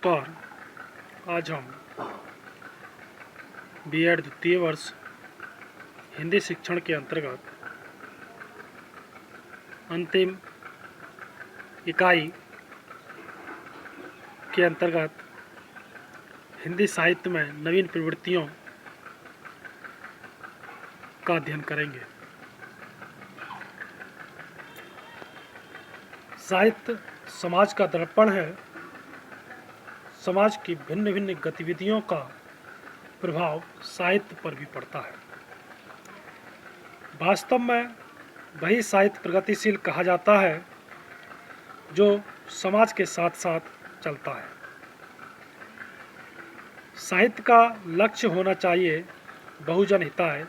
नमस्कार। आज हम बीएड द्वितीय वर्ष हिंदी शिक्षण के अंतर्गत अंतिम इकाई के अंतर्गत हिंदी साहित्य में नवीन प्रवृत्तियों का अध्ययन करेंगे। साहित्य समाज का दर्पण है। समाज की भिन्न भिन्न गतिविधियों का प्रभाव साहित्य पर भी पड़ता है। वास्तव में वही साहित्य प्रगतिशील कहा जाता है जो समाज के साथ साथ चलता है। साहित्य का लक्ष्य होना चाहिए बहुजन हिताय,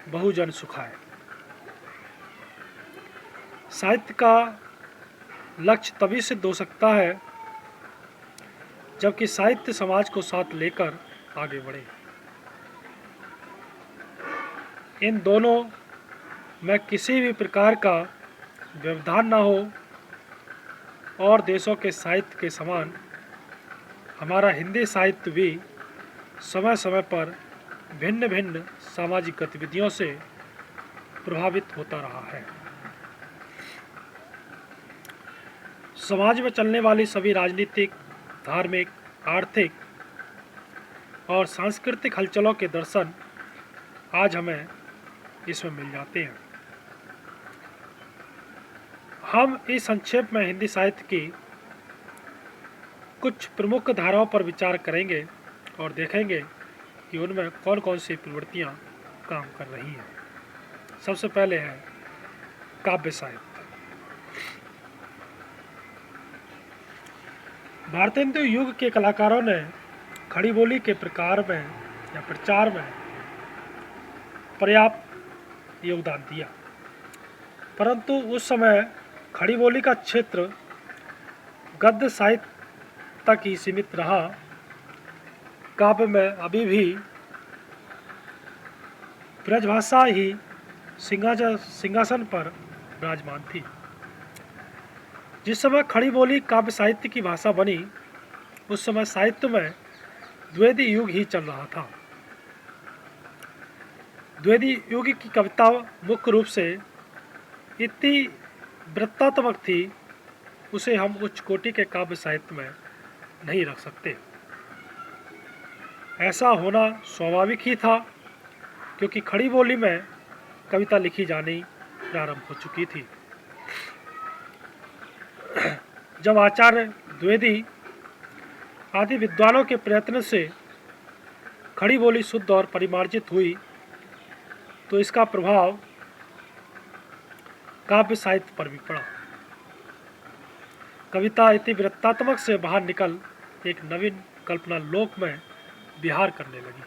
बहुजन सुखाय। साहित्य का लक्ष्य तभी सिद्ध हो सकता है जबकि साहित्य समाज को साथ लेकर आगे बढ़े। इन दोनों में किसी भी प्रकार का व्यवधान न हो और देशों के साहित्य के समान हमारा हिंदी साहित्य भी समय समय पर भिन्न भिन्न सामाजिक गतिविधियों से प्रभावित होता रहा है। समाज में चलने वाली सभी राजनीतिक, धार्मिक, आर्थिक और सांस्कृतिक हलचलों के दर्शन आज हमें इसमें मिल जाते हैं। हम इस संक्षेप में हिंदी साहित्य की कुछ प्रमुख धाराओं पर विचार करेंगे और देखेंगे कि उनमें कौन कौन सी प्रवृत्तियां काम कर रही हैं। सबसे पहले है काव्य साहित्य। भारतेंदु युग के कलाकारों ने खड़ी बोली के प्रकार में या प्रचार में पर्याप्त योगदान दिया, परंतु उस समय खड़ी बोली का क्षेत्र गद्य साहित्य तक ही सीमित रहा। काव्य में अभी भी ब्रजभाषा ही सिंहासन पर विराजमान थी। जिस समय खड़ी बोली काव्य साहित्य की भाषा बनी, उस समय साहित्य में द्विवेदी युग ही चल रहा था। द्विवेदी युग की कविता मुख्य रूप से इतनी वृत्तात्मक थी, उसे हम उच्च कोटि के काव्य साहित्य में नहीं रख सकते। ऐसा होना स्वाभाविक ही था क्योंकि खड़ी बोली में कविता लिखी जानी प्रारंभ हो चुकी थी। जब आचार्य द्विवेदी आदि विद्वानों के प्रयत्न से खड़ी बोली शुद्ध और परिमार्जित हुई, तो इसका प्रभाव काव्य साहित्य पर भी पड़ा। कविता इतिवृत्तात्मक से बाहर निकल एक नवीन कल्पना लोक में विहार करने लगी।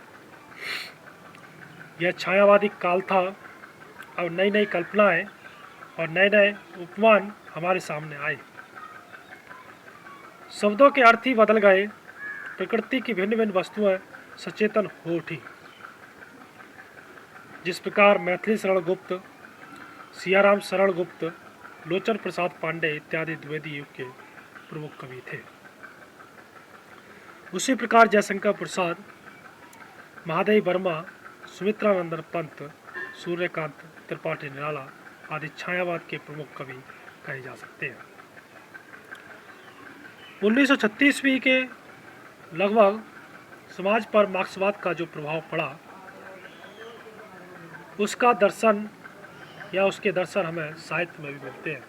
यह छायावादी काल था। अब नई नई कल्पनाएं और नए नए उपमान हमारे सामने आए। शब्दों के अर्थ ही बदल गए। प्रकृति की भिन्न भिन्न वस्तुएं सचेतन हो उठी। जिस प्रकार मैथिली शरण गुप्त, सियाराम शरण गुप्त, लोचन प्रसाद पांडे इत्यादि द्विवेदी युग के प्रमुख कवि थे, उसी प्रकार जयशंकर प्रसाद, महादेव वर्मा, सुमित्रानंदन पंत, सूर्यकांत त्रिपाठी निराला आदि छायावाद के प्रमुख कवि कहे जा सकते हैं। 1936 के लगभग समाज पर मार्क्सवाद का जो प्रभाव पड़ा, उसका दर्शन या उसके दर्शन हमें साहित्य में भी मिलते हैं।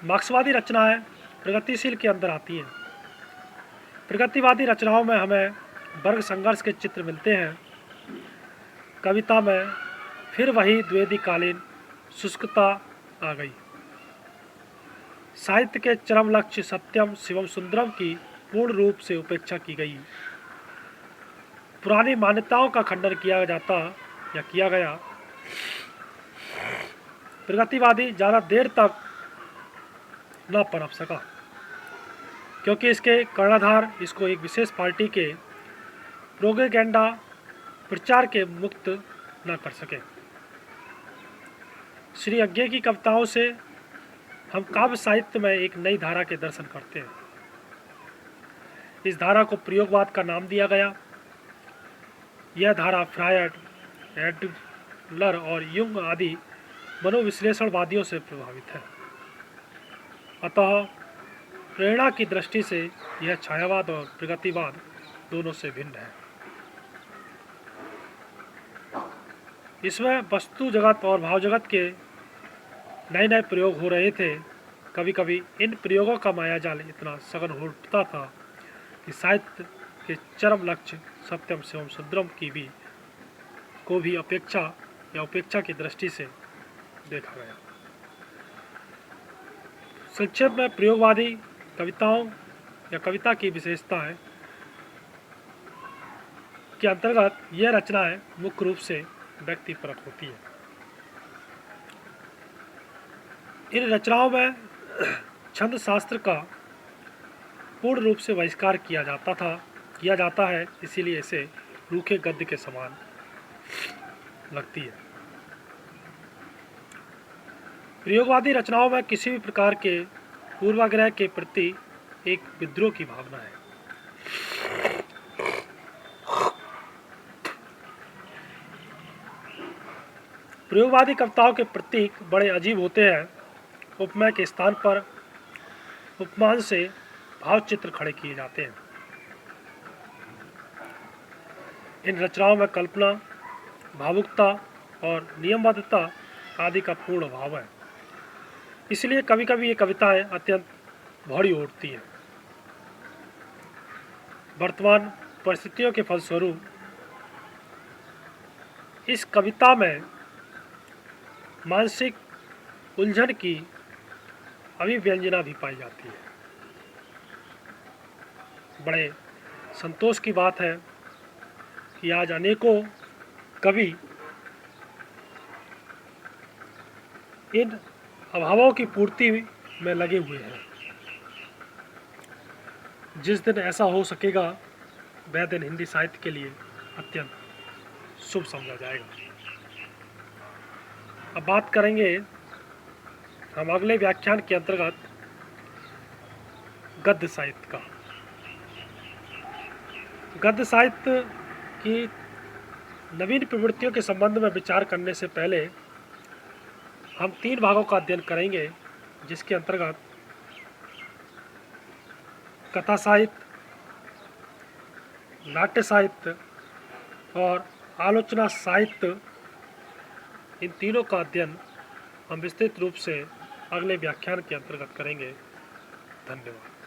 मार्क्सवादी रचनाएं प्रगतिशील के अंदर आती हैं। प्रगतिवादी रचनाओं में हमें वर्ग संघर्ष के चित्र मिलते हैं। कविता में फिर वही द्विवेदी कालीन शुष्कता आ गई। साहित्य के चरम लक्ष्य सत्यम शिवम सुंदरम की पूर्ण रूप से उपेक्षा की गई। पुरानी मान्यताओं का खंडन किया गया। प्रगतिवादी ज़्यादा देर तक न पनप सका क्योंकि इसके कर्णधार इसको एक विशेष पार्टी के प्रोपेगेंडा प्रचार के मुक्त न कर सके। श्री अज्ञे की कविताओं से हम काव्य साहित्य में एक नई धारा के दर्शन करते हैं। इस धारा को प्रयोगवाद का नाम दिया गया। यह धारा फ्रायड, एडलर और युंग आदि मनोविश्लेषणवादियों से प्रभावित है। अतः प्रेरणा की दृष्टि से यह छायावाद और प्रगतिवाद दोनों से भिन्न है। इसमें वस्तु जगत और भाव जगत के नए नए प्रयोग हो रहे थे। कभी कभी इन प्रयोगों का मायाजाल इतना सघन हो उठता था कि साहित्य के चरम लक्ष्य सत्यम शिवम सुंदरम को भी उपेक्षा की दृष्टि से देखा गया। संक्षेप में प्रयोगवादी कविताओं या कविता की विशेषता है के अंतर्गत यह रचनाएं मुख्य रूप से व्यक्तिपरक होती है। इन रचनाओं में छंद शास्त्र का पूर्ण रूप से बहिष्कार किया जाता है, इसीलिए इसे रूखे गद्य के समान लगती है। प्रयोगवादी रचनाओं में किसी भी प्रकार के पूर्वाग्रह के प्रति एक विद्रोह की भावना है। प्रयोगवादी कविताओं के प्रतीक बड़े अजीब होते हैं। उपमेय के स्थान पर उपमान से भाव चित्र खड़े किए जाते हैं। इन रचनाओं में कल्पना, भावुकता और नियमबद्धता आदि का पूर्ण अभाव है। इसलिए कभी कभी ये कविताएं अत्यंत भौड़ी उठती हैं। वर्तमान परिस्थितियों के फलस्वरूप इस कविता में मानसिक उलझन की अभिव्यंजना भी पाई जाती है। बड़े संतोष की बात है कि आज अनेकों कवि इन अभावों की पूर्ति में लगे हुए हैं। जिस दिन ऐसा हो सकेगा वह दिन हिंदी साहित्य के लिए अत्यंत शुभ समझा जाएगा। अब बात करेंगे हम अगले व्याख्यान के अंतर्गत गद्य साहित्य का। गद्य साहित्य की नवीन प्रवृत्तियों के संबंध में विचार करने से पहले हम 3 भागों का अध्ययन करेंगे, जिसके अंतर्गत कथा साहित्य, नाट्य साहित्य और आलोचना साहित्य, इन तीनों का अध्ययन हम विस्तृत रूप से अगले व्याख्यान के अंतर्गत करेंगे। धन्यवाद।